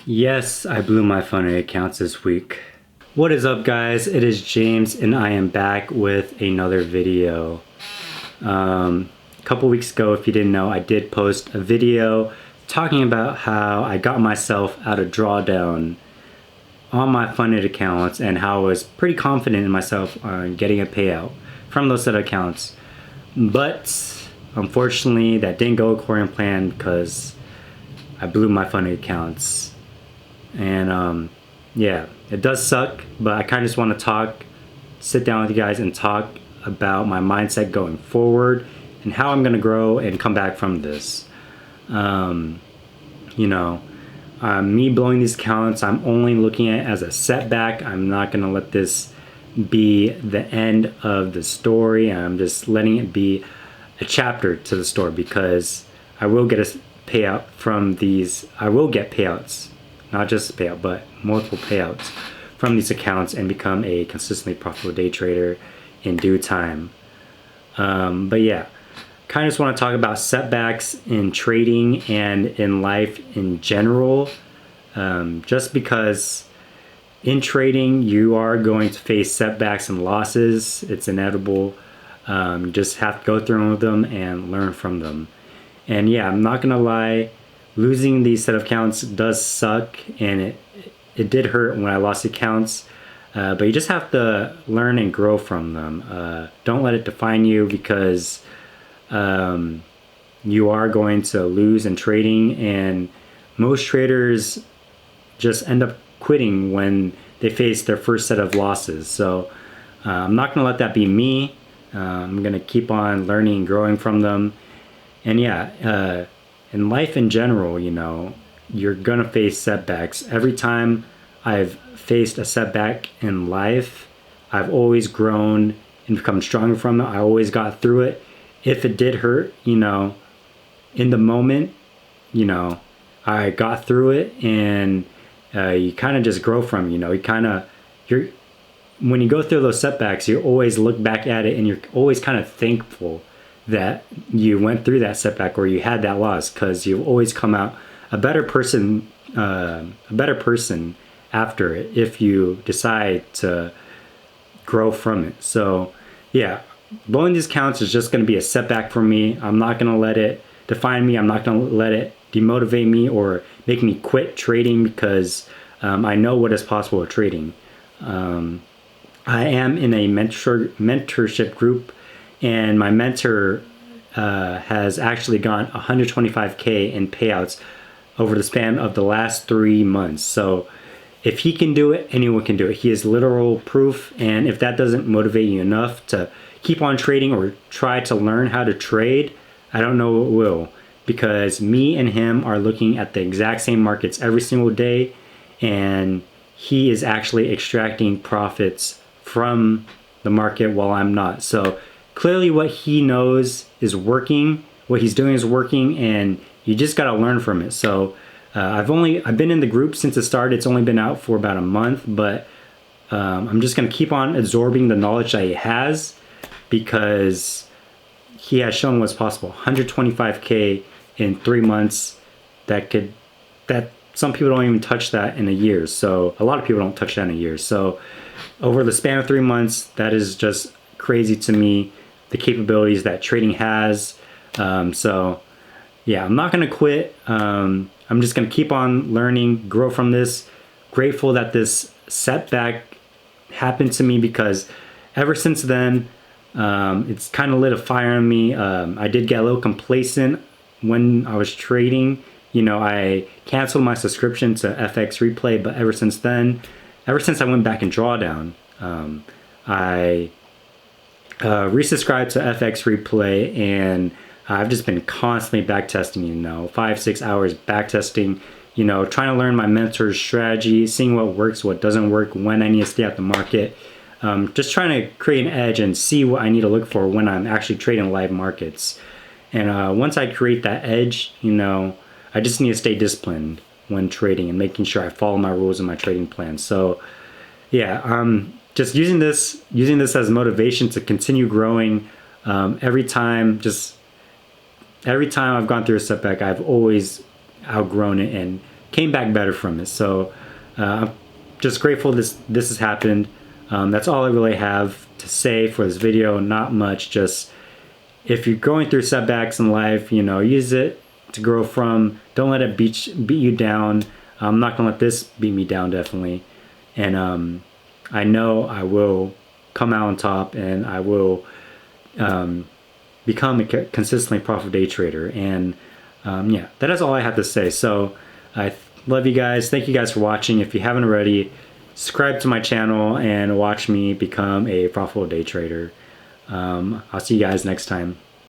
Yes, I blew my funny accounts this week. What is up, guys? It is James and I am back with another video. A couple weeks ago, if you didn't know, I did post a video talking about how I got myself out of drawdown on my funded accounts and how I was pretty confident in myself on getting a payout from those set of accounts. But unfortunately, that didn't go according to plan because I blew my funded accounts. And yeah, it does suck, but I kind of just want to sit down with you guys and talk about my mindset going forward and how I'm going to grow and come back from this. Me blowing these accounts, I'm only looking at it as a setback. I'm not going to let this be the end of the story. I'm just letting it be a chapter to the story because I will get a payout from these. I will get payouts. Not just a payout, but multiple payouts from these accounts and become a consistently profitable day trader in due time. But yeah, kind of just want to talk about setbacks in trading and in life in general. Just because in trading, you are going to face setbacks and losses. It's inevitable. You just have to go through them and learn from them. And yeah, I'm not going to lie. Losing these set of accounts does suck, and it did hurt when I lost accounts, but you just have to learn and grow from them. Don't let it define you because you are going to lose in trading, and most traders just end up quitting when they face their first set of losses. So I'm not going to let that be me. I'm going to keep on learning and growing from them. And yeah, in life in general, you're gonna face setbacks. Every time I've faced a setback in life, I've always grown and become stronger from it. I always got through it. If it did hurt, in the moment, I got through it, and you kind of just grow from it. When you go through those setbacks, you always look back at it and you're always kind of thankful that you went through that setback or you had that loss, because you always come out a better person after it if you decide to grow from it. So yeah, blowing these counts is just going to be a setback for me. I'm not going to let it define me. I'm not going to let it demotivate me or make me quit trading because I know what is possible with trading. I am in a mentorship group, and my mentor has actually gone 125K in payouts over the span of the last 3 months. So if he can do it, anyone can do it. He is literal proof. And if that doesn't motivate you enough to keep on trading or try to learn how to trade, I don't know what will. Because me and him are looking at the exact same markets every single day, and he is actually extracting profits from the market while I'm not. So clearly what he knows is working, what he's doing is working, and you just got to learn from it. So I've been in the group since it started. It's only been out for about a month, but I'm just going to keep on absorbing the knowledge that he has because he has shown what's possible. 125K in 3 months, that some people don't even touch that in a year. So a lot of people don't touch that in a year. So over the span of 3 months, that is just crazy to me, the capabilities that trading has. So yeah, I'm not going to quit. I'm just going to keep on learning, grow from this. Grateful that this setback happened to me because ever since then, it's kind of lit a fire in me. I did get a little complacent when I was trading. I canceled my subscription to FX Replay, but ever since I went back in drawdown, I resubscribed to FX Replay, and I've just been constantly backtesting, 5-6 hours backtesting, trying to learn my mentor's strategy, seeing what works, what doesn't work, when I need to stay out the market, just trying to create an edge and see what I need to look for when I'm actually trading live markets. And once I create that edge, I just need to stay disciplined when trading and making sure I follow my rules and my trading plan. So yeah, just using this as motivation to continue growing. Every time I've gone through a setback, I've always outgrown it and came back better from it. So I'm just grateful this has happened. That's all I really have to say for this video. Not much. Just if you're going through setbacks in life, you know, use it to grow from. Don't let it beat you down. I'm not gonna let this beat me down, definitely. And I know I will come out on top, and I will become a consistently profitable day trader. And yeah, that is all I have to say. So I love you guys. Thank you guys for watching. If you haven't already, subscribe to my channel and watch me become a profitable day trader. I'll see you guys next time.